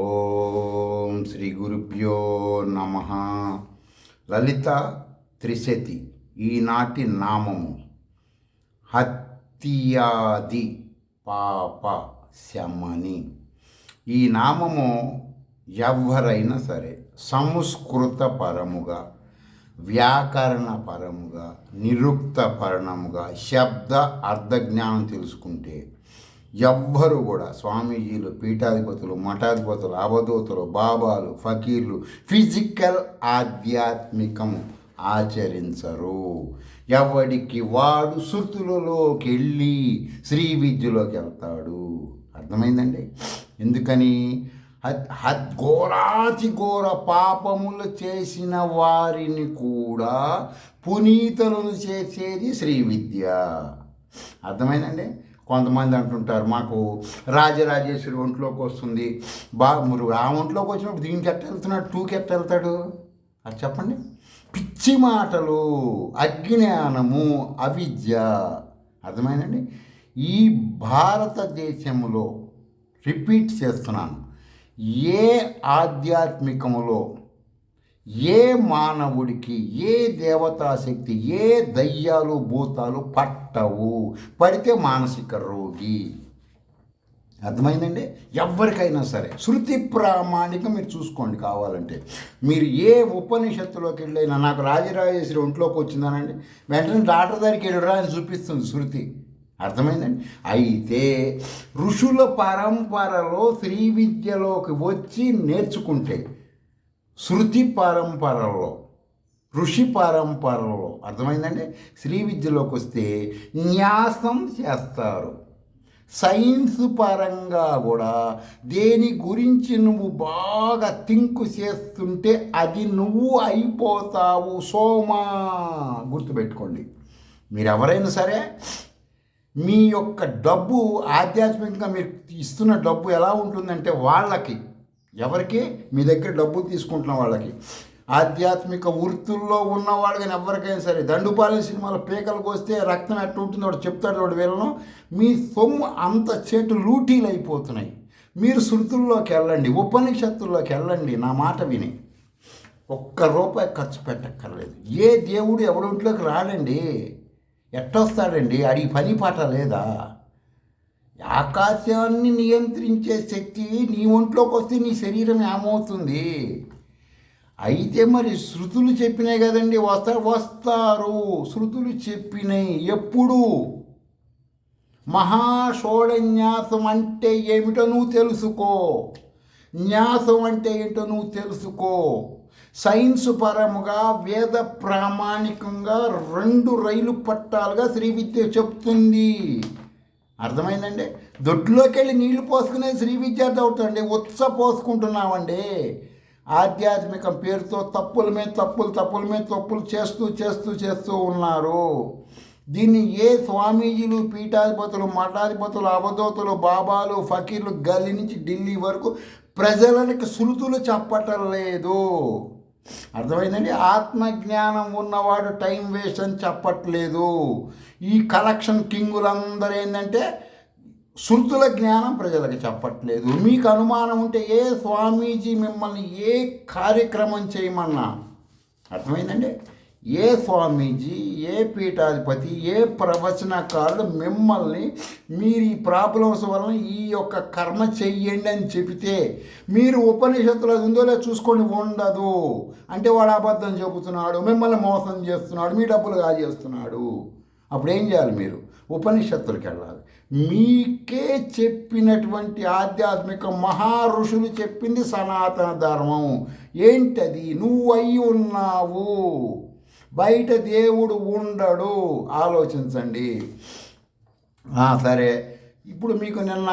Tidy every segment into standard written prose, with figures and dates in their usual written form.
ఓం శ్రీ గురుభ్యో నమ. లలిత త్రిశతి ఈనాటి నామము హత్యాది పాప శమని. ఈ నామము ఎవరైనా సరే సంస్కృత పరముగా, వ్యాకరణ పరముగా, నిరుక్త పరణముగా శబ్ద అర్థజ్ఞానం తెలుసుకుంటే ఎవ్వరు కూడా స్వామీజీలు, పీఠాధిపతులు, మఠాధిపతులు, అవధూతలు, బాబాలు, ఫకీర్లు ఫిజికల్ ఆధ్యాత్మికం ఆచరించరు. ఎవడికి వాడు శృతులలోకి వెళ్ళి శ్రీ విద్యలోకి వెళ్తాడు. అర్థమైందండి? ఎందుకని? ఘోరాతి ఘోర పాపములు చేసిన వారిని కూడా పునీతులను చేసేది శ్రీ విద్య. అర్థమైందండి? కొంతమంది అంటుంటారు, మాకు రాజరాజేశ్వరి ఒంట్లోకి వస్తుంది. మీరు ఆ ఒంట్లోకి వచ్చినప్పుడు దీనికి ఎట్ట వెళ్తున్నాడు, టూకి ఎట్ట వెళ్తాడు? అది చెప్పండి. పిచ్చి మాటలు, అజ్ఞానము, అవిద్య. అర్థమైందండి? ఈ భారతదేశంలో రిపీట్ చేస్తున్నాను, ఏ ఆధ్యాత్మికములో ఏ మానవుడికి ఏ దేవతాశక్తి, ఏ దయ్యాలు భూతాలు పట్టవు. పడితే మానసిక రోగి. అర్థమైందండి? ఎవరికైనా సరే శృతి ప్రామాణికం మీరు చూసుకోండి. కావాలంటే మీరు ఏ ఉపనిషత్తులోకి వెళ్ళైనా నాకు రాజరాజేశ్వరి ఒంట్లోకి వచ్చిందనండి, వెంటనే డాక్టర్ దగ్గరికి వెళ్ళరా అని చూపిస్తుంది శృతి. అర్థమైందండి? అయితే ఋషుల పరంపరలో శ్రీ విద్యలోకి వచ్చి నేర్చుకుంటే, శృతి పరంపరలో, ఋషి పరంపరలో, అర్థమైందండి, శ్రీ విద్యలోకి వస్తే న్యాసం చేస్తారు. సైన్స్ పరంగా కూడా దేని గురించి నువ్వు బాగా థింక్ చేస్తుంటే అది నువ్వు అయిపోతావు సోమా. గుర్తుపెట్టుకోండి. మీరు ఎవరైనా సరే మీ యొక్క డబ్బు ఆధ్యాత్మికంగా మీరు ఇస్తున్న డబ్బు ఎలా ఉంటుందంటే, వాళ్ళకి, ఎవరికి మీ దగ్గర డబ్బులు తీసుకుంటున్న వాళ్ళకి, ఆధ్యాత్మిక వృత్తుల్లో ఉన్నవాళ్ళు కానీ ఎవరికైనా సరే, దండుపాలెం సినిమాలో పీకలకు వస్తే రక్తం ఎట్టు ఉంటుందో వాడు చెప్తాడు. వాడు వీళ్ళను మీ సొమ్ము అంత చేటు లూటీలు అయిపోతున్నాయి. మీరు శృతుల్లోకి వెళ్ళండి, ఉపనిషత్తుల్లోకి వెళ్ళండి. నా మాట విని ₹1 ఖర్చు పెట్టక్కర్లేదు. ఏ దేవుడు ఎవరింట్లోకి రాడండి, ఎట్టొస్తాడండి? అడిగి పని పాట లేదా? ఆకాశాన్ని నియంత్రించే శక్తి నీ ఒంట్లోకి వస్తే నీ శరీరం ఏమవుతుంది? అయితే మరి శృతులు చెప్పినాయి కదండి, వస్తారు. శృతులు చెప్పినాయి ఎప్పుడు? మహాషోడన్యాసం అంటే ఏమిటో నువ్వు తెలుసుకో. న్యాసం అంటే ఏంటో నువ్వు తెలుసుకో. సైన్స్ పరముగా, వేద ప్రామాణికంగా 2 రైలు పట్టాలుగా శ్రీ విద్య చెప్తుంది. అర్థమైందండి? దొడ్లోకి వెళ్ళి నీళ్లు పోసుకునేది శ్రీ విద్యార్థి అవుతాండి. పోసుకుంటున్నామండి. ఆధ్యాత్మికం పేరుతో తప్పుల మీద తప్పులు చేస్తూ ఉన్నారు. దీన్ని ఏ స్వామీజీలు, పీఠాధిపతులు, మఠాధిపతులు, అవధూతలు, బాబాలు, ఫకీర్లు గల్లీ నుంచి ఢిల్లీ వరకు ప్రజలకు శృతులు చెప్పటం లేదు. అర్థమైందండి? ఆత్మజ్ఞానం ఉన్నవాడు టైం వేస్ట్ అని చెప్పట్లేదు. ఈ కలెక్షన్ కింగులందరూ ఏంటంటే శృతుల జ్ఞానం ప్రజలకు చెప్పట్లేదు. మీకు అనుమానం ఉంటే ఏ స్వామీజీ మిమ్మల్ని ఏ కార్యక్రమం చేయమన్నా, అర్థమైందండి, ఏ స్వామీజీ, ఏ పీఠాధిపతి, ఏ ప్రవచనకారుడు మిమ్మల్ని మీరు ఈ ప్రాబ్లమ్స్ వలన ఈ యొక్క కర్మ చెయ్యండి అని చెబితే, మీరు ఉపనిషత్తులో ఉందో లేదో చూసుకొని ఉండదు అంటే వాడు అబద్ధం చెబుతున్నాడు, మిమ్మల్ని మోసం చేస్తున్నాడు, మీ డబ్బులు కాజేస్తున్నాడు. అప్పుడు ఏం చేయాలి? మీరు ఉపనిషత్తులకు వెళ్ళాలి. మీకే చెప్పినటువంటి ఆధ్యాత్మిక మహా ఋషులు చెప్పింది సనాతన ధర్మం. ఏంటది? నువ్వు అయి ఉన్నావు, బయట దేవుడు ఉండడు. ఆలోచించండి. సరే, ఇప్పుడు మీకు నిన్న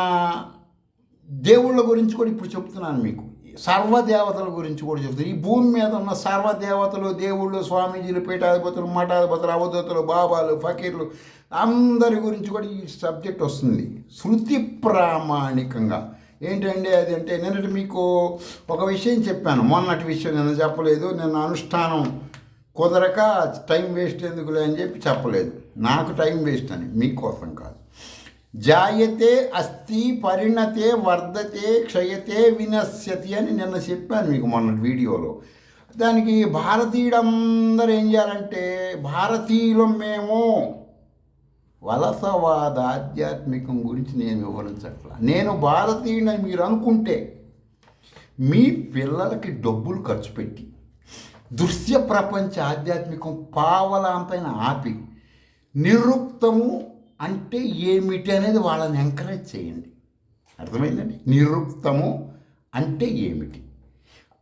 దేవుళ్ళ గురించి కూడా ఇప్పుడు చెప్తున్నాను. మీకు సర్వదేవతల గురించి కూడా చెప్తాను. ఈ భూమి మీద ఉన్న సర్వదేవతలు, దేవుళ్ళు, స్వామీజీలు, పీఠాధిపతులు, మఠాధిపతులు, అవధూతలు, బాబాలు, ఫకీర్లు అందరి గురించి కూడా ఈ సబ్జెక్ట్ వస్తుంది శృతి ప్రామాణికంగా. ఏంటంటే అది అంటే నిన్నటి మీకు ఒక విషయం చెప్పాను. మొన్నటి విషయం నిన్న చెప్పలేదు. నిన్న అనుష్ఠానం కుదరక టైం వేస్ట్ ఎందుకులే అని చెప్పి చెప్పలేదు. నాకు టైం వేస్ట్ అని, మీకోసం కాదు. జాయతే అస్థి పరిణతే వర్ధతే క్షయతే వినశ్యతి అని నిన్న చెప్పాను మీకు మొన్న వీడియోలో. దానికి భారతీయులందరూ ఏం చేయాలంటే, భారతీయులం మేము వలసవాద ఆధ్యాత్మికం గురించి నేను వివరించట్లా. నేను భారతీయుడని మీరు అనుకుంటే మీ పిల్లలకి డబ్బులు ఖర్చు పెట్టి దృశ్య ప్రపంచ ఆధ్యాత్మికం పావలాంపైన ఆపి నిరుక్తము అంటే ఏమిటి అనేది వాళ్ళని ఎంకరేజ్ చేయండి. అర్థమైందండి? నిరుక్తము అంటే ఏమిటి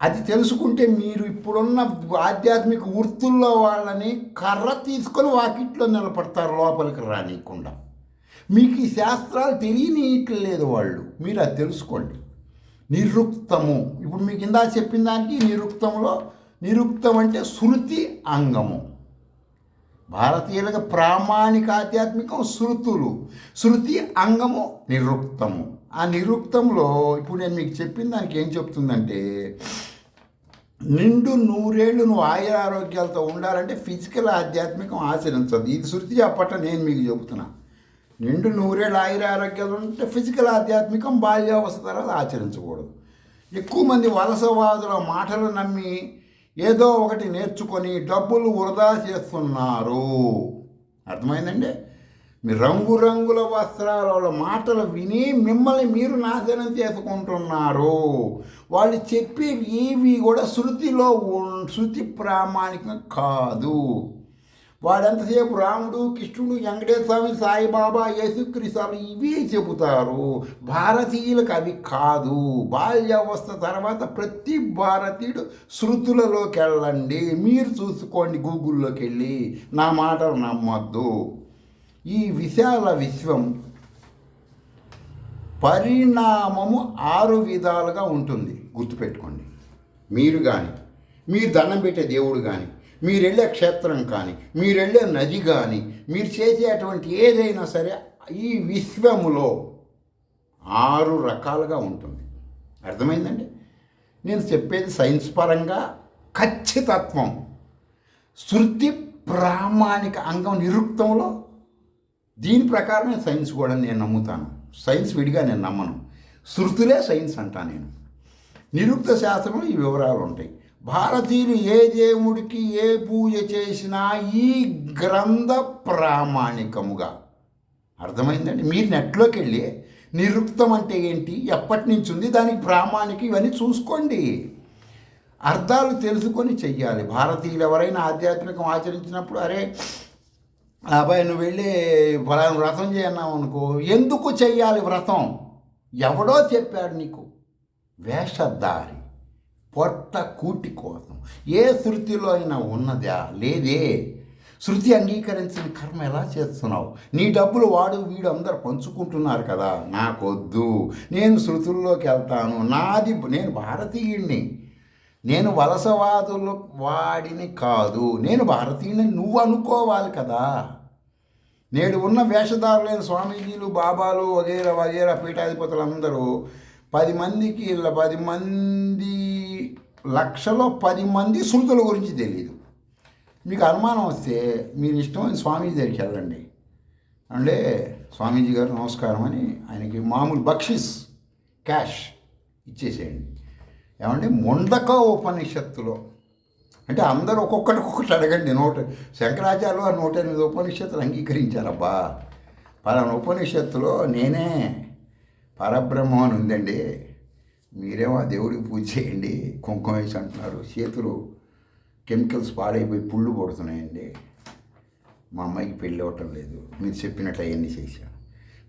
అది తెలుసుకుంటే మీరు ఇప్పుడున్న ఆధ్యాత్మిక వృత్తుల్లో వాళ్ళని కర్ర తీసుకొని వాకిట్లో నిలబడతారు, లోపలికి రానియకుండా. మీకు ఈ శాస్త్రాలు తెలియనీయట్లేదు వాళ్ళు, మీరు అది తెలుసుకోండి. నిరుక్తము, ఇప్పుడు మీకు ఇందా చెప్పిన దానికి నిరుక్తంలో, నిరుక్తం అంటే శృతి అంగము. భారతీయులకు ప్రామాణిక ఆధ్యాత్మికం శృతులు, శృతి అంగము నిరుక్తము. ఆ నిరుక్తంలో ఇప్పుడు నేను మీకు చెప్పిన దానికి ఏం చెప్తుందంటే, నిండు 100 ఏళ్ళు నువ్వు ఆరోగ్యాలతో ఉండాలంటే ఫిజికల్ ఆధ్యాత్మికం ఆచరించదు. ఇది శృతి చెప్పట నేను మీకు చెబుతున్నా. నిండు 100 ఏళ్ళు ఆరోగ్యాలు ఉంటే ఫిజికల్ ఆధ్యాత్మికం బాల్యావస్థ తర్వాత ఆచరించకూడదు. ఎక్కువ మంది వలసవాదుల మాటలు నమ్మి ఏదో ఒకటి నేర్చుకొని డబ్బులు వృధా చేస్తున్నారు. అర్థమైందండి? మీ రంగురంగుల వస్త్రాల మాటలు విని మిమ్మల్ని మీరు నాశనం చేసుకుంటున్నారు. వాళ్ళు చెప్పేవి ఏవి కూడా శృతి ప్రామాణికం కాదు. వాడంతసేపు రాముడు, కృష్ణుడు, వెంకటేశ్వర స్వామి, సాయిబాబా, యేసుక్రీస్తు ఇవే చెబుతారు. భారతీయులకు అవి కాదు. బాల్యావస్థ తర్వాత ప్రతి భారతీయుడు శృతులలోకి వెళ్ళండి. మీరు చూసుకోండి, గూగుల్లోకి వెళ్ళి. నా మాటలు నమ్మొద్దు. ఈ విశాల విశ్వం పరిణామము 6 విధాలుగా ఉంటుంది, గుర్తుపెట్టుకోండి. మీరు కానీ, మీరు దండం పెట్టే దేవుడు కానీ, మీరు వెళ్ళే క్షేత్రం కానీ, మీరు వెళ్ళే నది కానీ, మీరు చేసేటువంటి ఏదైనా సరే ఈ విశ్వములో 6 రకాలుగా ఉంటుంది. అర్థమైందండి? నేను చెప్పేది సైన్స్ పరంగా ఖచ్చితత్వం. శృతి ప్రామాణిక అంగం నిరుక్తంలో దీని ప్రకారమే సైన్స్ కూడా నేను నమ్ముతాను. సైన్స్ విడిగా నేను నమ్మను. శృతులే సైన్స్ అంటా నేను. నిరుక్త శాస్త్రంలో ఈ వివరాలు ఉంటాయి. భారతీయులు ఏ దేవుడికి ఏ పూజ చేసినా ఈ గ్రంథ ప్రామాణికముగా. అర్థమైందండి? మీరు నెట్లోకి వెళ్ళి నిరుక్తం అంటే ఏంటి, ఎప్పటి నుంచి ఉంది, దానికి ప్రామాణికం ఇవన్నీ చూసుకోండి. అర్థాలు తెలుసుకొని చెయ్యాలి. భారతీయులు ఎవరైనా ఆధ్యాత్మికం ఆచరించినప్పుడు, అరే అబ్బాయి నువ్వు వెళ్ళి ఫలానా వ్రతం చేయన్నావు అనుకో, ఎందుకు చెయ్యాలి వ్రతం? ఎవడో చెప్పాడు నీకు. వేషధారి, పొట్ట కూటి కోసం. ఏ శృతిలో అయినా ఉన్నదా? లేదే. శృతి అంగీకరించిన కర్మ ఎలా చేస్తున్నావు? నీ డబ్బులు వాడు వీడు అందరు పంచుకుంటున్నారు కదా, నాకొద్దు, నేను శృతుల్లోకి వెళ్తాను, నాది, నేను భారతీయుడిని, నేను వలసవాదులు వాడిని కాదు, నేను భారతీయుని నువ్వు అనుకోవాలి కదా. నేడు ఉన్న వేషధారులైన స్వామీజీలు, బాబాలు వగేరా వగేరా పీఠాధిపతులు అందరూ 10 మందికి 10 మంది లక్షలో 10 మంది శృతుల గురించి తెలియదు. మీకు అనుమానం వస్తే మీరు ఇష్టమైన స్వామీజీ దగ్గరికి వెళ్ళండి. అంటే స్వామీజీ గారు నమస్కారం అని ఆయనకి మామూలు బక్షిస్ క్యాష్ ఇచ్చేసేయండి. ఏమంటే ముండక ఉపనిషత్తులో, అంటే అందరూ ఒక్కొక్కటి అడగండి. శంకరాచార్యులు 108 ఉపనిషత్తులు అంగీకరించారబ్బా. పలానా ఉపనిషత్తులో నేనే పరబ్రహ్మం అని ఉందండి, మీరేమో ఆ దేవుడికి పూజ చేయండి, కుంకుమ వేసి అంటున్నారు, చేతులు కెమికల్స్ పాడైపోయి పుళ్ళు పడుతున్నాయండి, మా అమ్మాయికి పెళ్ళి అవ్వటం లేదు, మీరు చెప్పినట్లు అవన్నీ చేశాను,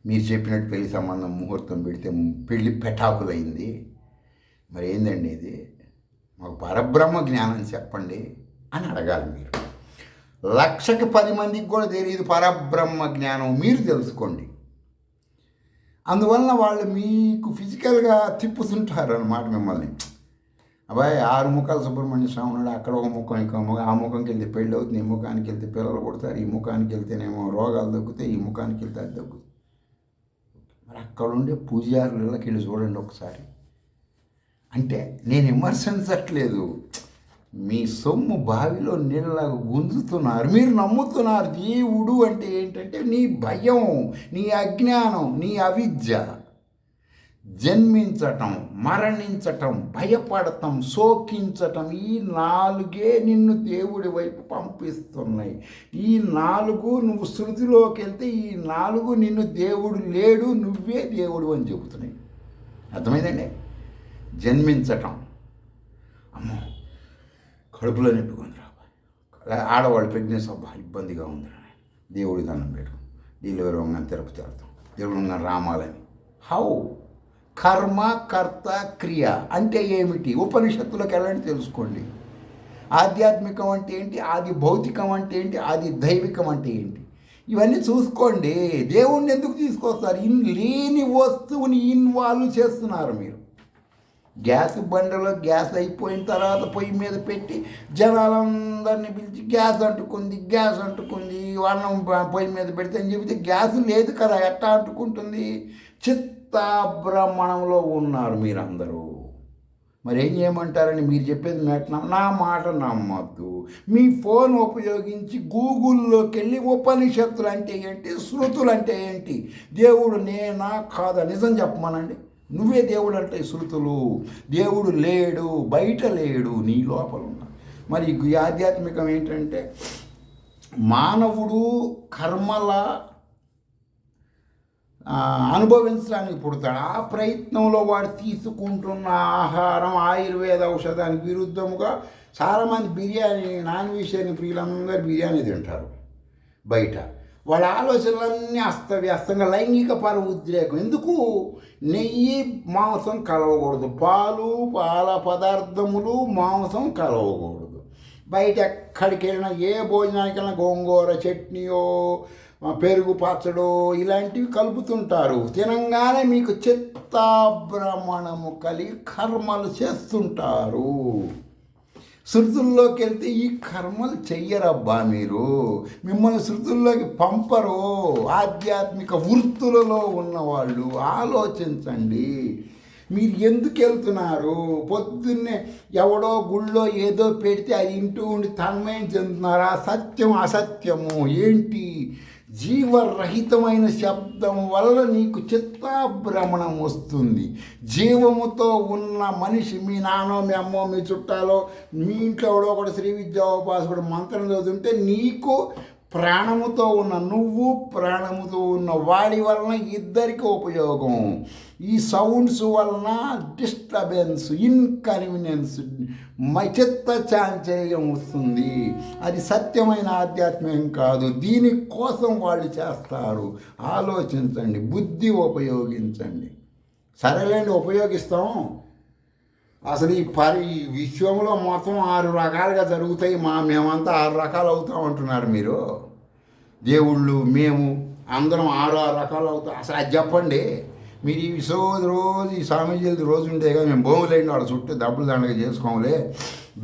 మీరు చెప్పినట్టు పెళ్లి సంబంధం ముహూర్తం పెడితే పెళ్ళి పెటాకులైంది, మరి ఏందండి ఇది, మాకు పరబ్రహ్మ జ్ఞానం చెప్పండి అని అడగాలి. మీరు 1,00,000కి 10 మందికి కూడా తెలియదు పరబ్రహ్మ జ్ఞానం, మీరు తెలుసుకోండి. అందువలన వాళ్ళు మీకు ఫిజికల్గా తిప్పుతుంటారు అన్నమాట మిమ్మల్ని. అబ్బాయి 6 ముఖాలు సుబ్రహ్మణ్య స్వామి ఉన్నాడు, అక్కడ ఒక ముఖం, ఇంకో ముఖం, ఆ ముఖంకి వెళ్తే పెళ్ళి అవుతుంది, ఈ ముఖానికి వెళ్తే పిల్లలు కొడతారు, ఈ ముఖానికి వెళ్తేనేమో రోగాలు తగ్గుతాయి, ఈ ముఖానికి వెళ్తే అది తగ్గుతుంది. మరి అక్కడ ఉండే పూజారులకి వెళ్ళి చూడండి ఒకసారి. అంటే నేను విమర్శించట్లేదు, మీ సొమ్ము బావిలో నీళ్ళలాగా గుంజుతున్నారు. మీరు నమ్ముతున్నారు దేవుడు అంటే ఏంటంటే నీ భయం, నీ అజ్ఞానం, నీ అవిద్య. జన్మించటం, మరణించటం, భయపడటం, శోకించటం, ఈ నాలుగే నిన్ను దేవుడి వైపు పంపిస్తున్నాయి. ఈ నాలుగు నువ్వు శృతిలోకి వెళ్తే ఈ నాలుగు నిన్ను దేవుడు లేడు, నువ్వే దేవుడు అని చెబుతున్నాయి. అర్థమైందండి? జన్మించటం, అమ్మో కడుపులో నింపుకుందిరా, ఆడవాళ్ళు ప్రెగ్నెన్సీ అబ్బా ఇబ్బందిగా ఉందిరా, దేవుడి దండం పెట్టు, డెలివరీ వంగని తిరుపతి వెళ్తాం, దేవుడు వంగని రామాలని. హౌ? కర్మ, కర్త, క్రియ అంటే ఏమిటి? ఉపనిషత్తులకు వెళ్ళండి, తెలుసుకోండి. ఆధ్యాత్మికం అంటే ఏంటి, ఆది భౌతికం అంటే ఏంటి, ఆది దైవికం అంటే ఏంటి, ఇవన్నీ చూసుకోండి. దేవుణ్ణి ఎందుకు తీసుకొస్తారు? లేని వస్తువుని ఇన్వాల్వ్ చేస్తున్నారు మీరు. గ్యాస్ బండలో గ్యాస్ అయిపోయిన తర్వాత పొయ్యి మీద పెట్టి జనాలందరినీ పిలిచి గ్యాస్ అంటుకుంది అన్నం పొయ్యి మీద పెడితే అని చెబితే గ్యాస్ లేదు కదా, ఎట్టా అంటుకుంటుంది? చిత్తాభ్రమణంలో ఉన్నారు మీరందరూ. మరి ఏం చేయమంటారని మీరు చెప్పేది నా మాట నమ్మద్దు. మీ ఫోన్ ఉపయోగించి గూగుల్లోకి వెళ్ళి ఉపనిషత్తులు అంటే ఏంటి, శృతులు అంటే ఏంటి, దేవుడు నేనా కాదా నిజం చెప్పమనండి. నువ్వే దేవుడు అంటే శృతులు. దేవుడు లేడు, బయట లేడు, నీ లోపల ఉన్నా. మరి ఈ ఆధ్యాత్మికం ఏంటంటే మానవుడు కర్మల అనుభవించడానికి పుడతాడు. ఆ ప్రయత్నంలో వాడు తీసుకుంటున్న ఆహారం ఆయుర్వేద ఔషధానికి విరుద్ధముగా చాలామంది బిర్యానీ, నాన్ వెజిటేరియన్ ప్రియులందరూ బిర్యానీ తింటారు బయట. వాళ్ళ ఆలోచనలన్నీ అస్తవ్యస్తంగా, లైంగిక పర ఉద్రేకం. ఎందుకు? నెయ్యి మాంసం కలవకూడదు, పాల పదార్థములు మాంసం కలవకూడదు. బయట ఎక్కడికి వెళ్ళినా, ఏ భోజనానికి వెళ్ళినా గోంగూర చట్నీయో పెరుగు పచ్చడో ఇలాంటివి కలుపుతుంటారు. తినంగానే మీకు చిత్తాభ్రమణము కలిగి కర్మలు చేస్తుంటారు. శృతుల్లోకి వెళ్తే ఈ కర్మలు చెయ్యరబ్బా మీరు. మిమ్మల్ని శృతుల్లోకి పంపరు. ఆధ్యాత్మిక వృత్తులలో ఉన్నవాళ్ళు ఆలోచించండి. మీరు ఎందుకు వెళ్తున్నారు? పొద్దున్నే ఎవడో గుళ్ళో ఏదో పెడితే అది ఇంటూ ఉండి తన్మయం చెందుతున్నారా? సత్యం అసత్యము ఏంటి? జీవరహితమైన శబ్దం వల్ల నీకు చిత్తాభ్రమణం వస్తుంది. జీవముతో ఉన్న మనిషి, మీ నాన్నో మీ అమ్మో మీ చుట్టాలో మీ ఇంట్లో ఎవడో ఒకటి శ్రీ విద్యోపాసకుడు మంత్రం చదువుతుంటే నీకు ప్రాణముతో ఉన్న నువ్వు, ప్రాణముతో ఉన్న వాడి వలన ఇద్దరికి ఉపయోగం. ఈ సౌండ్స్ వలన డిస్టర్బెన్స్, ఇన్కన్వీనియన్స్, చిత్త చాంచల్యం వస్తుంది. అది సత్యమైన ఆధ్యాత్మికం కాదు. దీనికోసం వాళ్ళు చేస్తారు. ఆలోచించండి, బుద్ధి ఉపయోగించండి. సరేలేండి, ఉపయోగిస్తాం. అసలు ఈ విశ్వంలో మొత్తం 6 రకాలుగా జరుగుతాయి, మేమంతా 6 రకాలు అవుతాం అంటున్నారు మీరు. దేవుళ్ళు మేము అందరం 6 రకాలు అవుతాం. అసలు అది చెప్పండి. మీరు ఈ రోజు ఈ స్వామీజీలది రోజు ఉంటే కదా, మేము భూములేండి వాళ్ళ చుట్టూ డబ్బులు దండగా చేసుకోములే,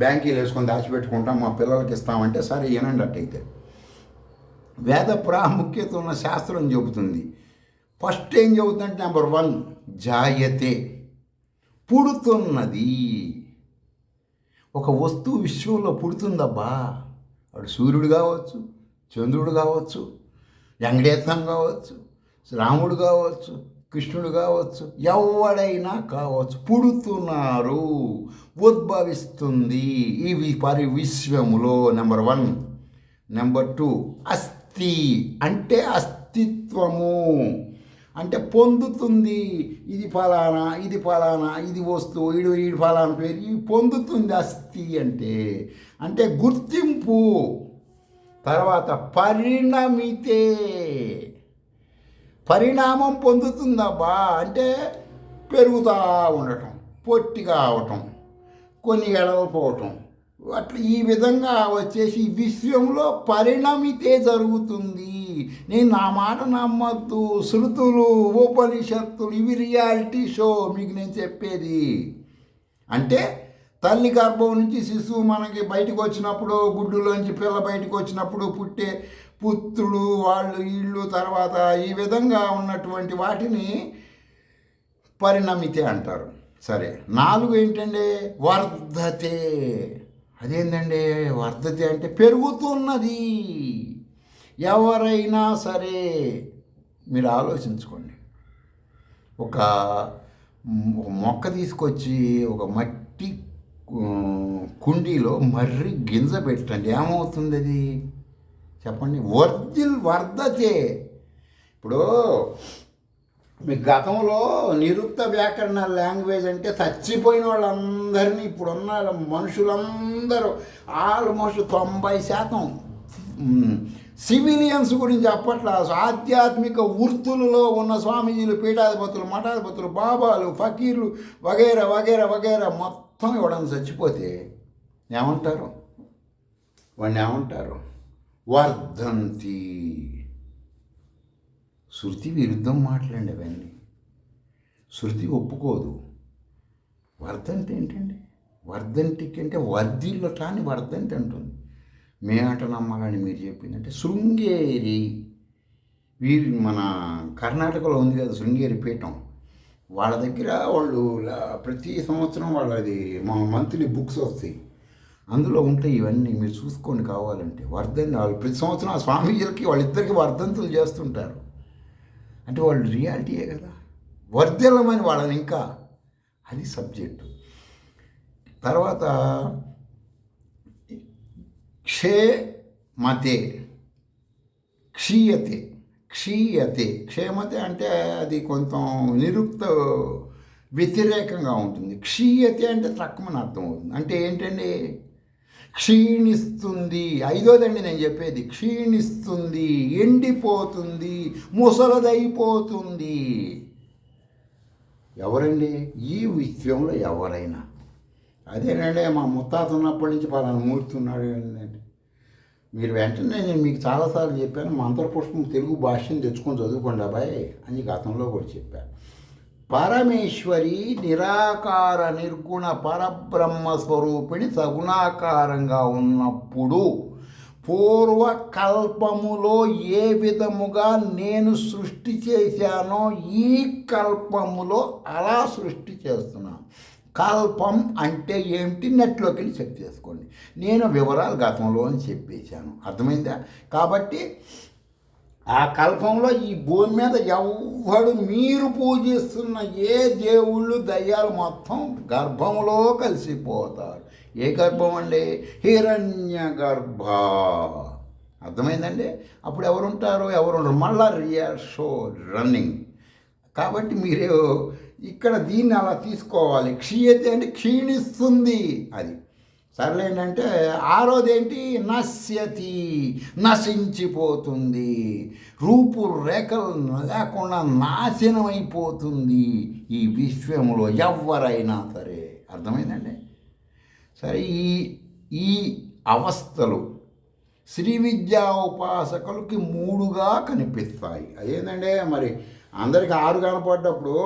బ్యాంకీలు వేసుకొని దాచిపెట్టుకుంటాం, మా పిల్లలకి ఇస్తామంటే సరే వినండి. అట్టయితే వేద ప్రాముఖ్యత ఉన్న శాస్త్రం చెబుతుంది. ఫస్ట్ ఏం చెబుతుందంటే నెంబర్ 1 జాయతే, పుడుతున్నది. ఒక వస్తువు విశ్వంలో పుడుతుందబ్బా. వాడు సూర్యుడు కావచ్చు, చంద్రుడు కావచ్చు, వెంకటేశ్వరం కావచ్చు, రాముడు కావచ్చు, కృష్ణుడు కావచ్చు, ఎవడైనా కావచ్చు, పుడుతున్నారు, ఉద్భవిస్తుంది ఇవి విశ్వములో. నెంబర్ 1. నెంబర్ 2 అస్థి అంటే అస్తిత్వము, అంటే పొందుతుంది. ఇది ఫలానా, ఇది ఫలానా, ఇది వస్తువు, ఈడు ఫలానా పేరు, ఇవి పొందుతుంది. అస్థి అంటే గుర్తింపు. తర్వాత పరిణమితే, పరిణామం పొందుతుందబ్బా. అంటే పెరుగుతూ ఉండటం, పొట్టిగా అవటం, కొన్ని ఎడవపోవటం, అట్లా ఈ విధంగా వచ్చేసి విశ్వంలో పరిణమితే జరుగుతుంది. నేను నా మాట నమ్మద్దు. శృతులు, ఉపనిషత్తులు ఇవి రియాలిటీ షో మీకు నేను చెప్పేది. అంటే తల్లి గర్భం నుంచి శిశువు మనకి బయటకు వచ్చినప్పుడు, గుడ్డులోంచి పిల్ల బయటకు వచ్చినప్పుడు పుట్టే పుత్రుడు, వాళ్ళు వీళ్ళు, తర్వాత ఈ విధంగా ఉన్నటువంటి వాటిని పరిణమితే అంటారు. సరే, 4 ఏంటంటే వర్ధతే, అదేంటండి వర్ధతి అంటే పెరుగుతున్నది. ఎవరైనా సరే మీరు ఆలోచించుకోండి. ఒక మొక్క తీసుకొచ్చి ఒక మట్టి కుండీలో మర్రి గింజ పెట్టండి, ఏమవుతుంది అది చెప్పండి? వర్ధతే. ఇప్పుడు మీ గతంలో నిరుక్త వ్యాకరణ లాంగ్వేజ్ అంటే చచ్చిపోయిన వాళ్ళందరినీ ఇప్పుడున్న మనుషులందరూ ఆల్మోస్ట్ 90% సివిలియన్స్ గురించి అప్పట్లో ఆధ్యాత్మిక వృత్తులలో ఉన్న స్వామీజీలు, పీఠాధిపతులు, మఠాధిపతులు, బాబాలు, ఫకీర్లు వగైరా వగైరా వగైరా మొత్తం ఇవ్వడం చచ్చిపోతే ఏమంటారు? వాడిని ఏమంటారు? వర్ధంతి. శృతి విరుద్ధం మాట్లాడండి అవన్నీ. శృతి ఒప్పుకోదు. వర్ధంతి ఏంటండి? వర్ధంతికి అంటే వర్ధిల్లట అని వర్ధంతి అంటుంది. మేమట నమ్మాలని మీరు చెప్పిందంటే శృంగేరి, మన కర్ణాటకలో ఉంది కదా శృంగేరి పీఠం, వాళ్ళ దగ్గర వాళ్ళు ప్రతి సంవత్సరం వాళ్ళది మంత్లీ బుక్స్ వస్తాయి, అందులో ఉంటాయి ఇవన్నీ. మీరు చూసుకోండి కావాలంటే. వర్ధంతి వాళ్ళు ప్రతి సంవత్సరం ఆ స్వామీజీలకి వాళ్ళిద్దరికి వర్ధంతులు చేస్తుంటారు. అంటే వాళ్ళు రియాలిటీయే కదా, వర్ధిల్లమని వాళ్ళని ఇంకా అది సబ్జెక్టు. తర్వాత క్షేమతే, క్షీయతే, క్షీయతే, క్షేమతే అంటే అది కొంచెం నిరుక్త వ్యతిరేకంగా ఉంటుంది. క్షీయతే అంటే తక్కువని అర్థం అవుతుంది. అంటే ఏంటండి? క్షీణిస్తుంది. ఐదోదండి నేను చెప్పేది. క్షీణిస్తుంది, ఎండిపోతుంది, ముసలదైపోతుంది. ఎవరండి? ఈ విషయంలో ఎవరైనా. అదేనండి మా ముత్తాత ఉన్నప్పటి నుంచి పలానా మూర్తున్నాడు ఏంటంటే, మీరు వెంటనే నేను మీకు చాలాసార్లు చెప్పాను, మంత్రపుష్పం తెలుగు భాషను తెచ్చుకొని చదువుకోండి అబ్బాయి అని గతంలో కూడా చెప్పాను. పరమేశ్వరి నిరాకార నిర్గుణ పరబ్రహ్మ స్వరూపిణి సగుణాకారంగా ఉన్నప్పుడు పూర్వకల్పములో ఏ విధముగా నేను సృష్టి చేశానో ఈ కల్పములో అలా సృష్టి చేస్తున్నాను. కల్పం అంటే ఏమిటి? నెట్లోకి వెళ్ళి చెక్ చేసుకోండి. నేను వివరాలు గతంలో అని చెప్పేశాను, అర్థమైందా? కాబట్టి ఆ కల్పంలో ఈ భూమి మీద ఎవ్వడు మీరు పూజిస్తున్న ఏ దేవుళ్ళు దయ్యాలు మొత్తం గర్భంలో కలిసిపోతారు. ఏ గర్భం అండి? హిరణ్య గర్భ. అర్థమైందండి? అప్పుడు ఎవరుంటారు? ఎవరుంటారు? మళ్ళా రియల్ షో రన్నింగ్. కాబట్టి మీరు ఇక్కడ దీన్ని అలా తీసుకోవాలి. క్షీయతే అంటే క్షీణిస్తుంది. అది సర్లేంటంటే ఆరోదేంటి? నశ్యతి, నశించిపోతుంది, రూపురేఖలు లేకుండా నాశనం అయిపోతుంది ఈ విశ్వంలో ఎవరైనా సరే. అర్థమైందండి? సరే, ఈ అవస్థలు శ్రీ విద్యా ఉపాసకులకి 3గా కనిపిస్తాయి. అదేంటంటే మరి అందరికి 6 కనపడ్డప్పుడు,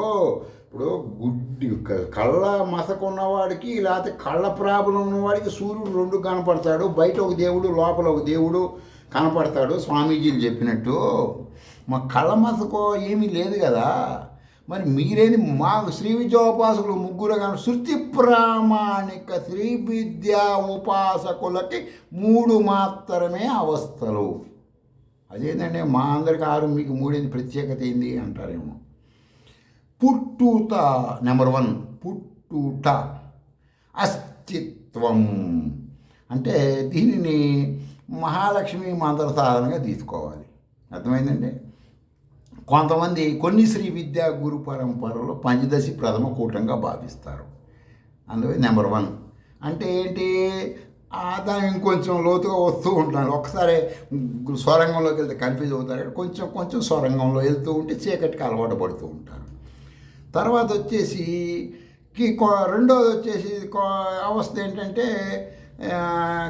ఇప్పుడు గుడ్డి కళ్ళ మసక ఉన్నవాడికి లేకపోతే కళ్ళ ప్రాబ్లం ఉన్నవాడికి సూర్యుడు 2 కనపడతాడు. బయట ఒక దేవుడు, లోపల ఒక దేవుడు కనపడతాడు స్వామీజీలు చెప్పినట్టు. మా కళ్ళ మసకో ఏమీ లేదు కదా. మరి మీరేది మాకు శ్రీ విద్యా ఉపాసకులు 3 కానీ శృతి ప్రామాణిక శ్రీ విద్యా ఉపాసకులకి 3 మాత్రమే అవస్థలు. అదేంటంటే మా అందరికి 6, మీకు 3 ప్రత్యేకత ఏంది అంటారేమో. పుట్టుట నెంబర్ 1, పుట్టుట, అస్తిత్వం. అంటే దీనిని మహాలక్ష్మి మంత్ర సాధనగా తీసుకోవాలి. అర్థమైందండి? కొంతమంది కొన్ని శ్రీ విద్యా గురు పరంపరలో పంచదశి ప్రథమ కూటంగా భావిస్తారు. అందులో నెంబర్ 1 అంటే ఏంటి? దాన్ని ఇంకొంచెం లోతుగా వస్తూ ఉంటాను. ఒకసారి స్వరంగంలోకి వెళ్తే కన్ఫ్యూజ్ అవుతారు, కొంచెం కొంచెం స్వరంగంలో వెళ్తూ ఉంటే చీకటికి అలవాటు పడుతూ ఉంటారు. తర్వాత వచ్చేసి రెండోది వచ్చేసి అవస్థ ఏంటంటే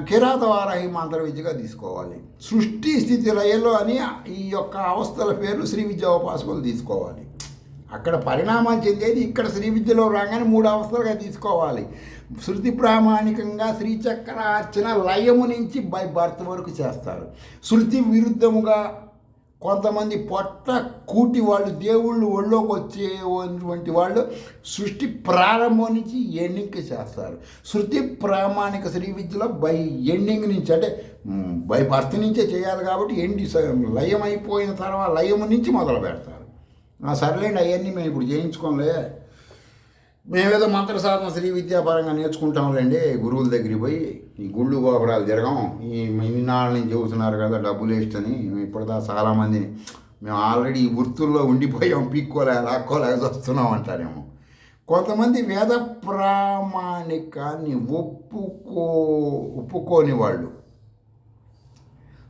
కిరాతవారాహి మంత్ర విద్యగా తీసుకోవాలి. సృష్టి స్థితి లయలో అని ఈ యొక్క అవస్థల పేర్లు శ్రీ విద్యా ఉపాసకులు తీసుకోవాలి. అక్కడ పరిణామాలు చెందేది ఇక్కడ శ్రీ విద్యలో రాగానే 3 అవస్థలుగా తీసుకోవాలి. శృతి ప్రామాణికంగా శ్రీచక్రార్చన లయము నుంచి బై బర్త్ వరకు చేస్తారు. శృతి విరుద్ధముగా కొంతమంది పొట్ట కూటి వాళ్ళు, దేవుళ్ళు ఒళ్ళోకి వచ్చేటువంటి వాళ్ళు సృష్టి ప్రారంభం నుంచి ఎండింగ్ చేస్తారు. శృతి ప్రామాణిక శ్రీ విద్యలో బై ఎండింగ్ నుంచి, అంటే బై బర్త్ నుంచే చేయాలి కాబట్టి లయం అయిపోయిన తర్వాత లయం నుంచి మొదలు పెడతారు. సర్లేండి, అవన్నీ మేము ఇప్పుడు చేయించుకోంలే, మేమేదో మంత్ర సాధన శ్రీ విద్యాపరంగా నేర్చుకుంటాంలేండి, గురువుల దగ్గరికి పోయి ఈ గుళ్ళు గోపురాలు తిరగం, ఇన్నాళ్ళ నుంచి చెబుతున్నారు కదా డబ్బులు వేస్టని. ఇప్పుడుదా చాలామంది మేము ఆల్రెడీ ఈ వృత్తుల్లో ఉండిపోయాం, లాక్కోలేక వస్తున్నాం అంటారేమో. కొంతమంది వేద ప్రామాణికాన్ని ఒప్పుకోని వాళ్ళు,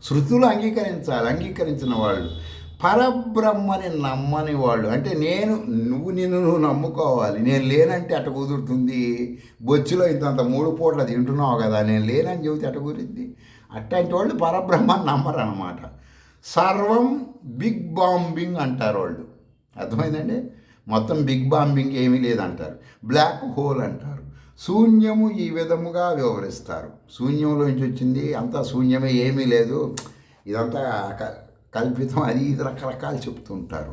శృతులు అంగీకరించిన వాళ్ళు, పరబ్రహ్మని నమ్మని వాళ్ళు, అంటే నిన్ను నమ్ముకోవాలి, నేను లేనంటే అట కుదురుతుంది, బొచ్చులో ఇంతంత 3 పూట్ల తింటున్నావు కదా, నేను లేనని చెబితే అట కుదిరింది. అట్లాంటి వాళ్ళు పరబ్రహ్మని నమ్మరు అన్నమాట. సర్వం బిగ్ బాంబింగ్ అంటారు వాళ్ళు, అర్థమైందండి. మొత్తం బిగ్ బాంబింగ్ ఏమీ లేదంటారు. బ్లాక్ హోల్ అంటారు. శూన్యము ఈ విధముగా వివరిస్తారు. శూన్యంలోంచి వచ్చింది, అంతా శూన్యమే, ఏమీ లేదు, ఇదంతా కల్పితం, అది ఇది రకరకాలు చెప్తుంటారు.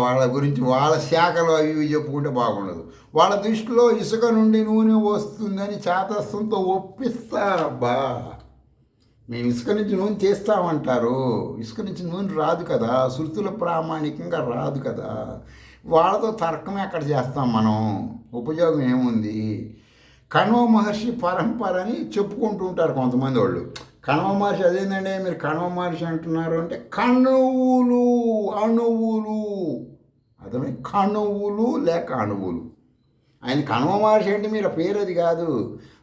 వాళ్ళ గురించి వాళ్ళ శాఖలో అవి చెప్పుకుంటే బాగుండదు. వాళ్ళ దృష్టిలో ఇసుక నుండి నూనె వస్తుందని చాతస్వంతో ఒప్పిస్తారబ్బా. మేము ఇసుక నుంచి నూనె చేస్తామంటారు. ఇసుక నుంచి నూనె రాదు కదా, శృతుల ప్రామాణికంగా రాదు కదా. వాళ్ళతో తర్కం ఎక్కడ చేస్తాం మనం, ఉపయోగం ఏముంది. కణ్వ మహర్షి పరంపర అని చెప్పుకుంటూ ఉంటారు కొంతమంది వాళ్ళు. కణ్వ మహర్షి అదేంటంటే మీరు కణ్వ మహర్షి అంటున్నారు అంటే అణువులు అదే కణువులు లేక అణువులు. ఆయన కణ్వ మహర్షి అంటే మీరు పేరు అది కాదు,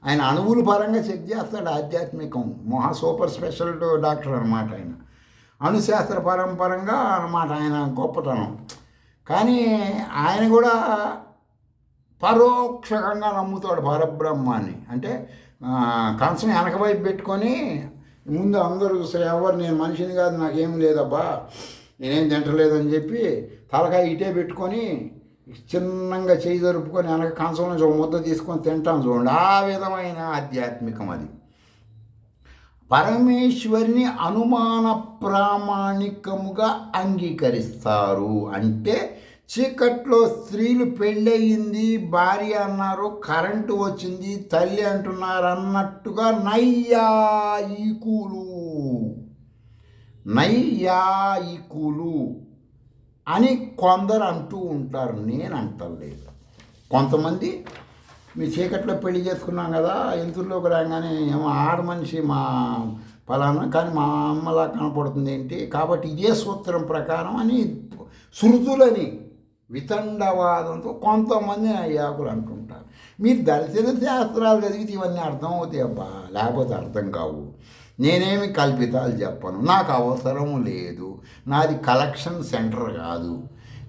ఆయన అణువుల పరంగా చెక్ చేస్తాడు. ఆధ్యాత్మికం సూపర్ స్పెషల్ డాక్టర్ అనమాట ఆయన. అణుశాస్త్ర పరంపరంగా అనమాట ఆయన గొప్పతనం. కానీ ఆయన కూడా పరోక్షంగా నమ్ముతాడు పరబ్రహ్మాన్ని. అంటే కంచం వెనకవైపు పెట్టుకొని ముందు అందరూ ఎవరు నేను మనిషిని కాదు, నాకేం లేదబ్బా, నేనేం తింటలేదని చెప్పి తలకాయ ఇటే పెట్టుకొని చిన్నంగా చేయి జరుపుకొని వెనక కంచం నుంచి ఒక ముద్ద తీసుకొని తింటాం చూడండి, ఆ విధమైన ఆధ్యాత్మికం అది. పరమేశ్వరిని అనుమాన ప్రామాణికముగా అంగీకరిస్తారు. అంటే చీకట్లో స్త్రీలు పెళ్ళయింది, భార్య అన్నారు, కరెంటు వచ్చింది, తల్లి అంటున్నారు అన్నట్టుగా నైయాయికులు అని కొందరు అంటూ ఉంటారు. నేను అంటలేదు. కొంతమంది మీ చీకట్లో పెళ్లి చేసుకున్నాం కదా, ఇంతుల్లోకి రాగానే ఏమో ఆడ మనిషి మా ఫలానా, కానీ మా అమ్మలా కనపడుతుంది ఏంటి, కాబట్టి ఇదే సూత్రం ప్రకారం అని శృతులని వితండవాదంతో కొంతమంది అయ్యాకులు అంటుంటారు. మీరు దర్శన శాస్త్రాలు చదివితే ఇవన్నీ అర్థం అవుతాయి అబ్బా, లేకపోతే అర్థం కావు. నేనేమి కల్పితాలు చెప్పను, నాకు అవసరం లేదు, నాది కలెక్షన్ సెంటర్ కాదు.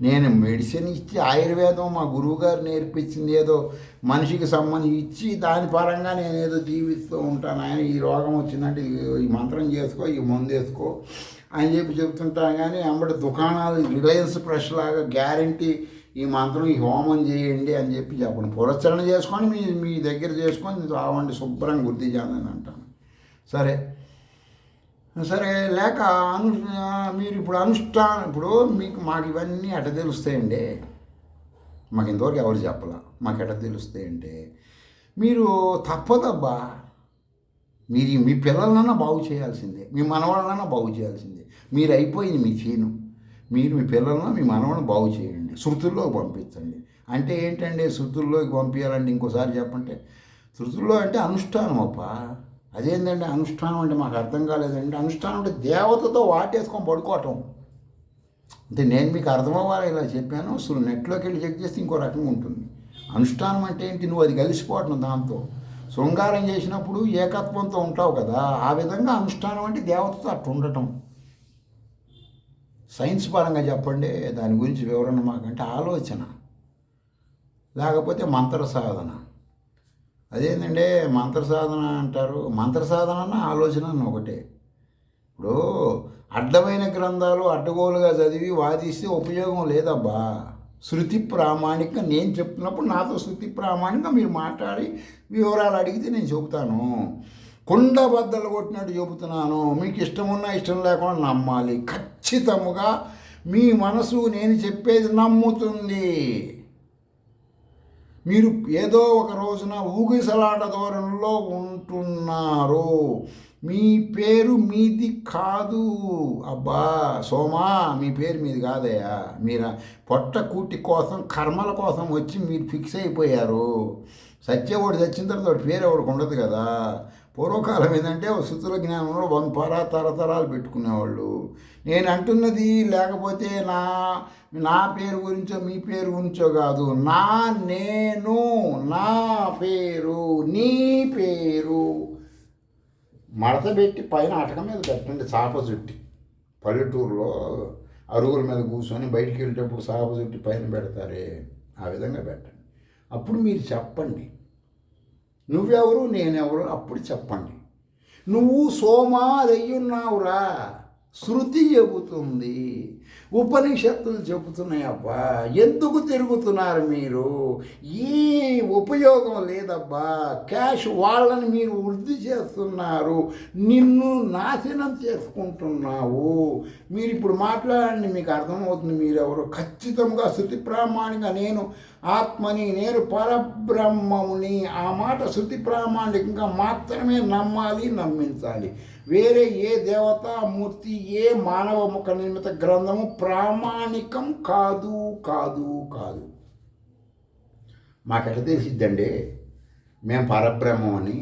నేను మెడిసిన్ ఇచ్చి ఆయుర్వేదం మా గురువుగారు నేర్పించింది ఏదో మనిషికి సంబంధించి ఇచ్చి దాని పరంగా నేను ఏదో జీవిస్తూ ఉంటాను. ఆయన ఈ రోగం వచ్చిందంటే ఈ మంత్రం చేసుకో, ఈ మందు వేసుకో అని చెప్పి చెప్తుంటాను. కానీ అమ్మటి దుకాణాలు రిలయన్స్ ఫ్రెష్ లాగా గ్యారంటీ ఈ మంత్రం ఈ హోమం చేయండి అని చెప్పి చెప్పండి. పురస్చరణ చేసుకొని మీ దగ్గర చేసుకొని రావండి, శుభ్రంగా గుర్తు చేయాలని అంటాను. సరే లేక మీరు ఇప్పుడు అనుష్ఠానం, ఇప్పుడు మాకు ఇవన్నీ ఎట తెలుస్తాయండి, మాకు ఇంతవరకు ఎవరు చెప్పలా, మాకు ఎట తెలుస్తాయంటే మీరు తప్పదబ్బా, మీరు మీ పిల్లలనన్నా బాగు చేయాల్సిందే, మీ మనవాళ్ళనన్నా బాగు చేయాల్సిందే. మీరు అయిపోయింది మీ చీను, మీరు మీ పిల్లలను మీ మనవాళ్ళని బాగు చేయండి, శృతుల్లోకి పంపించండి. అంటే ఏంటంటే శృతుల్లోకి పంపించాలంటే ఇంకోసారి చెప్పంటే, శృతుల్లో అంటే అనుష్ఠానం అప్ప. అదేంటంటే అనుష్ఠానం అంటే మాకు అర్థం కాలేదంటే, అనుష్ఠానం అంటే దేవతతో వాటేసుకొని పడుకోవటం. అంటే నేను మీకు అర్థం అవ్వాలి ఇలా చెప్పాను, అసలు నెట్లోకి వెళ్ళి చెక్ చేస్తే ఇంకో రకంగా ఉంటుంది. అనుష్ఠానం అంటే ఏంటి, నువ్వు అది కలిసిపోవటం దాంతో. శృంగారం చేసినప్పుడు ఏకత్వంతో ఉంటావు కదా, ఆ విధంగా అనుష్ఠానం అంటే దేవతతో అట్లా ఉండటం. సైన్స్ పరంగా చెప్పండి దాని గురించి వివరణ, మాకంటే ఆలోచన, లేకపోతే మంత్ర సాధన. అదేంటంటే మంత్ర సాధన అంటారు, మంత్ర సాధన అన్న ఆలోచన అన్న ఒకటే. ఇప్పుడు అడ్డమైన గ్రంథాలు అడ్డగోలుగా చదివి వాదిస్తే ఉపయోగం లేదబ్బా. శృతి ప్రామాణికంగా నేను చెప్తున్నప్పుడు నాతో శృతి ప్రామాణికంగా మీరు మాట్లాడి వివరాలు అడిగితే నేను చెబుతాను. కుండ బద్దలు కొట్టినట్టు చెబుతున్నాను. మీకు ఇష్టమున్నా ఇష్టం లేకుండా నమ్మాలి. ఖచ్చితంగా మీ మనసు నేను చెప్పేది నమ్ముతుంది. మీరు ఏదో ఒక రోజున ఊగిసలాట ధోరణిలో ఉంటున్నారు. మీ పేరు మీది కాదు. అబ్బా సోమా, మీ పేరు మీది కాదయ్యా. మీరు పొట్ట కూటి కోసం కర్మల కోసం వచ్చి మీరు ఫిక్స్ అయిపోయారు. సత్యవాడు చచ్చిన తర్వాత పేరు ఎవరికి ఉండదు కదా. పూర్వకాలం ఏంటంటే శృతుల జ్ఞానంలో తరతరాలు పెట్టుకునేవాళ్ళు. నేను అంటున్నది లేకపోతే నా పేరు గురించో మీ పేరు గురించో కాదు. నేను నా పేరు నీ పేరు మడత పెట్టి పైన అటక మీద పెట్టండి. చాప చుట్టి పల్లెటూరులో అరుగుల మీద కూర్చొని బయటికి వెళ్ళేటప్పుడు చాప చుట్టి పైన పెడతారే, ఆ విధంగా పెట్టండి. అప్పుడు మీరు చెప్పండి నువ్వెవరు నేనెవరు. అప్పుడు చెప్పండి. నువ్వు సోమా అయ్యున్నావురా. శృతి చెబుతుంది, ఉపనిషత్తులు చెబుతున్నాయి. అబ్బా ఎందుకు తిరుగుతున్నారు మీరు? ఈ ఉపయోగం లేదబ్బా. క్యాష్ వాళ్ళని మీరు వృద్ధి చేస్తున్నారు, నిన్ను నాశనం చేసుకుంటున్నావు. మీరు ఇప్పుడు మాట్లాడండి, మీకు అర్థమవుతుంది మీరెవరు. ఖచ్చితంగా శృతి ప్రామాణికంగా నేను ఆత్మని, నేను పరబ్రహ్మముని, ఆ మాట శృతి ప్రామాణికంగా మాత్రమే నమ్మాలి, నమ్మించాలి. వేరే ఏ దేవతామూర్తి, ఏ మానవ ముఖ నిర్మిత గ్రంథము ప్రామాణికం కాదు కాదు కాదు. మాకెట్లా తెలిసిద్దండి మేము పరబ్రహ్మం అని?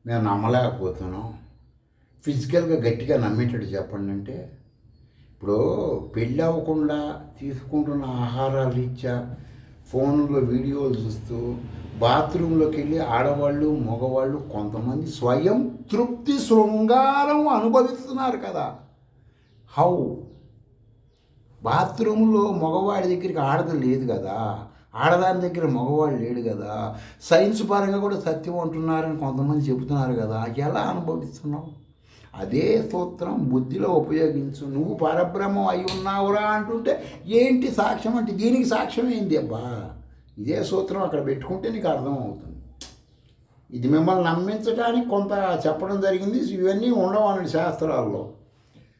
మేము నమ్మలేకపోతున్నాం. ఫిజికల్గా గట్టిగా నమ్మేటట్టు చెప్పండి. అంటే ఇప్పుడు పెళ్ళి అవ్వకుండా తీసుకుంటున్న ఆహారాల రీత్యా ఫోన్లో వీడియోలు చూస్తూ బాత్రూంలోకి వెళ్ళి ఆడవాళ్ళు మగవాళ్ళు కొంతమంది స్వయం తృప్తి శృంగారం అనుభవిస్తున్నారు కదా. హౌ? బాత్రూంలో మగవాడి దగ్గరికి ఆడది లేదు కదా, ఆడదాని దగ్గర మగవాడు లేడు కదా. సైన్స్ పరంగా కూడా సత్యం అంటున్నారని కొంతమంది చెబుతున్నారు కదా. ఎలా అనుభవిస్తున్నావు? అదే సూత్రం బుద్ధిలో ఉపయోగించు. నువ్వు పరబ్రహ్మం అయి ఉన్నావురా అంటుంటే ఏంటి సాక్ష్యం అంటే దీనికి సాక్ష్యం ఏంది అబ్బా? ఇదే సూత్రం అక్కడ పెట్టుకుంటే నీకు అర్థమవుతుంది. ఇది మిమ్మల్ని నమ్మించడానికి కొంత చెప్పడం జరిగింది. ఇవన్నీ ఉండవనండి శాస్త్రాల్లో.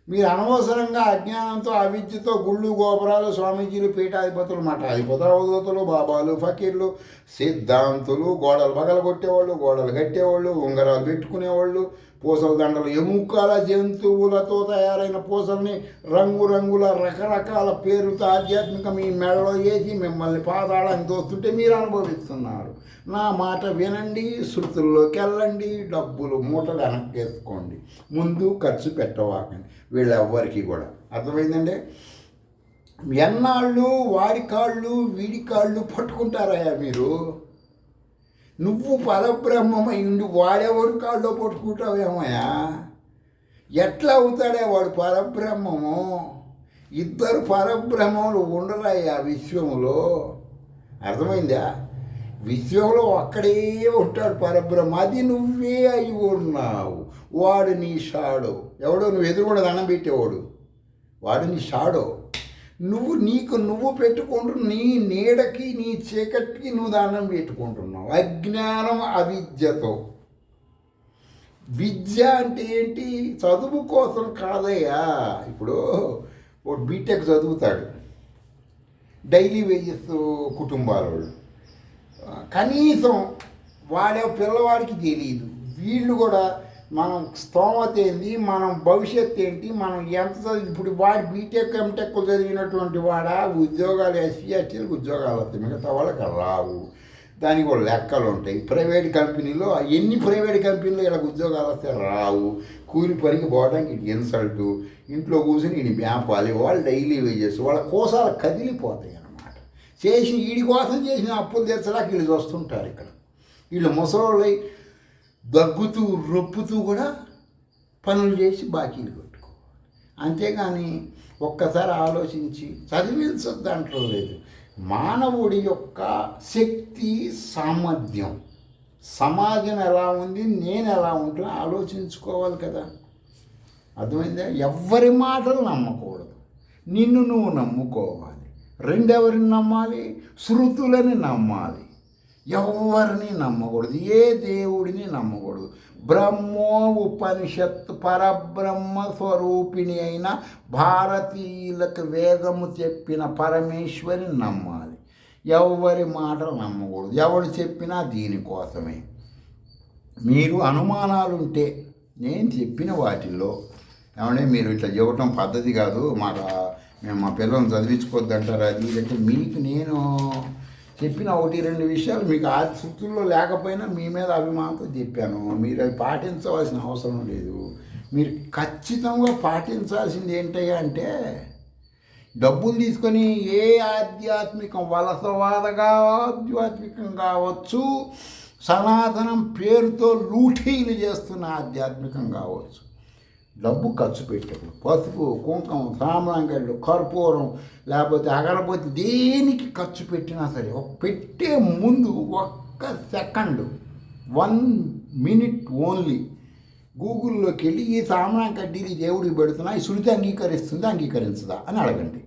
మీరు అనవసరంగా అజ్ఞానంతో అవిద్యతో గుళ్ళు గోపురాలు స్వామీజీలు పీఠాధిపతులు మఠాధిపతులు అవధూతులు బాబాలు ఫకీర్లు సిద్ధాంతులు గోడలు బగలు కొట్టేవాళ్ళు, గోడలు కట్టేవాళ్ళు, ఉంగరాలు పెట్టుకునేవాళ్ళు, పూసల దండలు, ఎముకల జంతువులతో తయారైన పూసల్ని రంగురంగుల రకరకాల పేరుతో ఆధ్యాత్మిక మీ మెడలో వేసి మిమ్మల్ని పాతాళాన్ని దోస్తుంటే మీరు అనుభవిస్తున్నారు. నా మాట వినండి, శృతుల్లోకి వెళ్ళండి, డబ్బులు మూటలు వెనక్కేసుకోండి, ముందు ఖర్చు పెట్టవాకండి వీళ్ళెవ్వరికి కూడా. అర్థమైందండి? ఎన్నాళ్ళు వాడి కాళ్ళు వీడి కాళ్ళు పట్టుకుంటారయ్యా మీరు? నువ్వు పరబ్రహ్మమై ఉండి వాడెవరు కాళ్ళలో పట్టుకుంటావేమయ్యా? ఎట్లా అవుతాడే వాడు పరబ్రహ్మము? ఇద్దరు పరబ్రహ్మములు ఉండరయ్యా విశ్వములో. అర్థమైందా? విశ్వంలో ఒక్కడే ఉంటాడు పరబ్రహ్మ, అది నువ్వే అయి ఉన్నావు. వాడు నీ షాడో. ఎవడో నువ్వు ఎదురుకుండా దండం పెట్టేవాడు, వాడు నీ షాడో. నువ్వు పెట్టుకుంటున్న నీ నీడకి నీ చీకటికి నువ్వు దండం పెట్టుకుంటున్నావు అజ్ఞానం అవిద్యతో. విద్య అంటే ఏంటి? చదువు కోసం కాదయ్యా. ఇప్పుడు బీటెక్ చదువుతాడు, డైలీ వేజెస్ కుటుంబాల వాళ్ళు, కనీసం వాడే పిల్లవాడికి తెలియదు. వీళ్ళు కూడా మనం స్తోమత ఏంది, మనం భవిష్యత్తు ఏంటి, మనం ఎంత చదివి ఇప్పుడు వాడు బీటెక్ ఎంటెక్ చదివినటువంటి వాడ ఉద్యోగాలు ఎస్సీ ఎస్టీలకు ఉద్యోగాలు వస్తాయి, మిగతా వాళ్ళకి రావు. దానికి కూడా లెక్కలు ఉంటాయి. ప్రైవేట్ కంపెనీలో ఎన్ని ప్రైవేట్ కంపెనీలో ఇలా ఉద్యోగాలు వస్తే రావు. కూలి పనికి పోవడానికి ఇటు ఇన్సల్టు, ఇంట్లో కూర్చొని ఈయన మేపాలి. వాళ్ళు డైలీ వేజెస్, వాళ్ళ కోసాలు కదిలిపోతాయి అన్నమాట. చేసి వీడి కోసం చేసిన అప్పులు తీర్చడానికి వీళ్ళు వస్తుంటారు. ఇక్కడ వీళ్ళు ముసలోళ్ళై దగ్గుతూ రొప్పుతూ కూడా పనులు చేసి బాకీలు కట్టుకోవాలి. అంతేగాని ఒక్కసారి ఆలోచించి చదివించొద్దు అంటం లేదు. మానవుడి యొక్క శక్తి సామర్థ్యం, సమాజం ఎలా ఉంది, నేను ఎలా ఉంటున్నా ఆలోచించుకోవాలి కదా. అర్థమైందా? ఎవ్వరి మాటలు నమ్మకూడదు, నిన్ను నువ్వు నమ్ముకోవాలి. రెండెవరిని నమ్మాలి? శృతులని నమ్మాలి. ఎవరిని నమ్మకూడదు, ఏ దేవుడిని నమ్మకూడదు. బ్రహ్మో ఉపనిషత్తు పరబ్రహ్మ స్వరూపిణి అయిన భారతీయులకు వేదము చెప్పిన పరమేశ్వరిని నమ్మాలి. ఎవరి మాటలు నమ్మకూడదు. ఎవరు చెప్పినా దీనికోసమే. మీరు అనుమానాలుంటే నేను చెప్పిన వాటిల్లో ఏమంటే మీరు ఇట్లా చెప్పటం పద్ధతి కాదు, మేము మా పిల్లల్ని చదివించుకోవద్దంటారు అది అంటే మీకు నేను చెప్పిన 1-2 విషయాలు మీకు ఆ శృతుల్లో లేకపోయినా మీ మీద అభిమానంతో చెప్పాను. మీరు అవి పాటించవలసిన అవసరం లేదు. మీరు ఖచ్చితంగా పాటించాల్సింది ఏంటయ్యా అంటే, డబ్బులు తీసుకొని ఏ ఆధ్యాత్మికం వలసవాదగా ఆధ్యాత్మికం కావచ్చు, సనాతనం పేరుతో లూటీలు చేస్తున్న ఆధ్యాత్మికం కావచ్చు, డబ్బు ఖర్చు పెట్టేప్పుడు పసుపు, కుంకుమ, సాంబ్రాంగళ్ళు, కర్పూరం లేకపోతే అగరబత్తి దేనికి ఖర్చు పెట్టినా సరే పెట్టే ముందు ఒక్క సెకండ్ 1 minute ఓన్లీ గూగుల్లోకి వెళ్ళి ఈ సాంబ్రాం కడ్డీలు దేవుడికి పెడుతున్నా ఈ శృతి అంగీకరించదా అని అడగండి.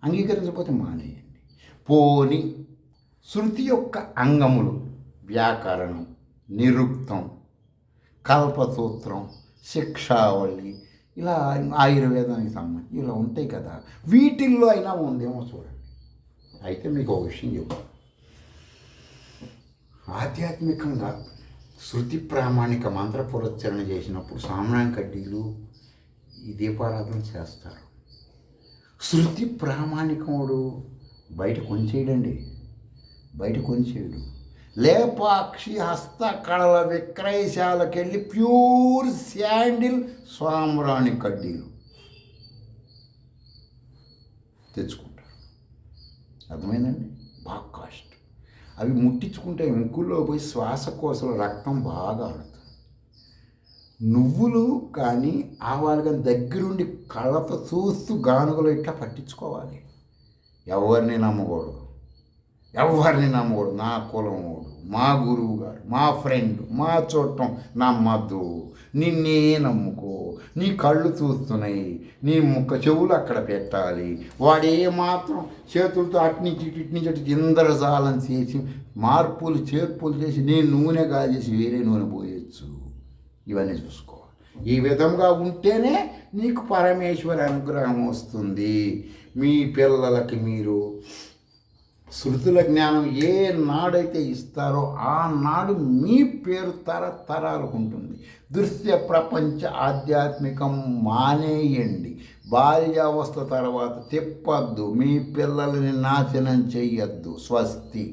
అంగీకరించకపోతే మానేయండి. పోని శృతి యొక్క అంగములు వ్యాకరణం, నిరుక్తం, కల్పసూత్రం, శిక్షావళి, ఇలా ఆయుర్వేదానికి సంబంధించి ఇలా ఉంటాయి కదా, వీటిల్లో అయినా ఉందేమో చూడండి. అయితే మీకు ఒక విషయం చెప్తాను. ఆధ్యాత్మికంగా శృతి ప్రామాణిక మంత్ర పురస్చరణ చేసినప్పుడు సాంబ్రాణి కడ్డీలు ఈ దీపారాధన చేస్తారు. శృతి ప్రామాణికముడు బయట కొంచేయడండి, బయట కొంచేయడు. లేపాక్షి హస్తకళల విక్రయశాలకు వెళ్ళి ప్యూర్ శాండిల్ సాంబ్రాణి కడ్డీలు తెచ్చుకుంటారు. అర్థమైందండి? బాగా కాస్ట్. అవి ముట్టించుకుంటే ముక్కుల్లో పోయి శ్వాసకోశల రక్తం బాగా ఆడుతుంది. నువ్వులు కానీ ఆవాలు కానీ దగ్గరుండి కళ్ళతో చూస్తూ గానుగలు ఇట్లా పట్టించుకోవాలి. ఎవరిని నమ్మకూడదు. నా కులమోడు, మా గురువు గారు, మా ఫ్రెండ్, మా చుట్టం నమ్మద్దు. నిన్నే నమ్ముకో. నీ కళ్ళు చూస్తున్నాయి, నీ చెవులు అక్కడ పెట్టాలి. వాడు ఏమాత్రం చేతులతో అటు ఇంద్రజాలం చేసి చేర్పులు చేసి నేను నూనె కాజేసి వేరే నూనె పోయొచ్చు. ఇవన్నీ చూసుకోవాలి. ఈ విధంగా ఉంటేనే నీకు పరమేశ్వర అనుగ్రహం వస్తుంది. మీ పిల్లలకి మీరు శృతుల జ్ఞానం ఏ నాడైతే ఇస్తారో ఆ నాడు మీ పేరు తరతరాలకు ఉంటుంది. దృశ్య ప్రపంచ ఆధ్యాత్మికం మానేయండి. బాల్యావస్థ తర్వాత తిప్పద్దు. మీ పిల్లల్ని నాశనం చెయ్యొద్దు. స్వస్తి.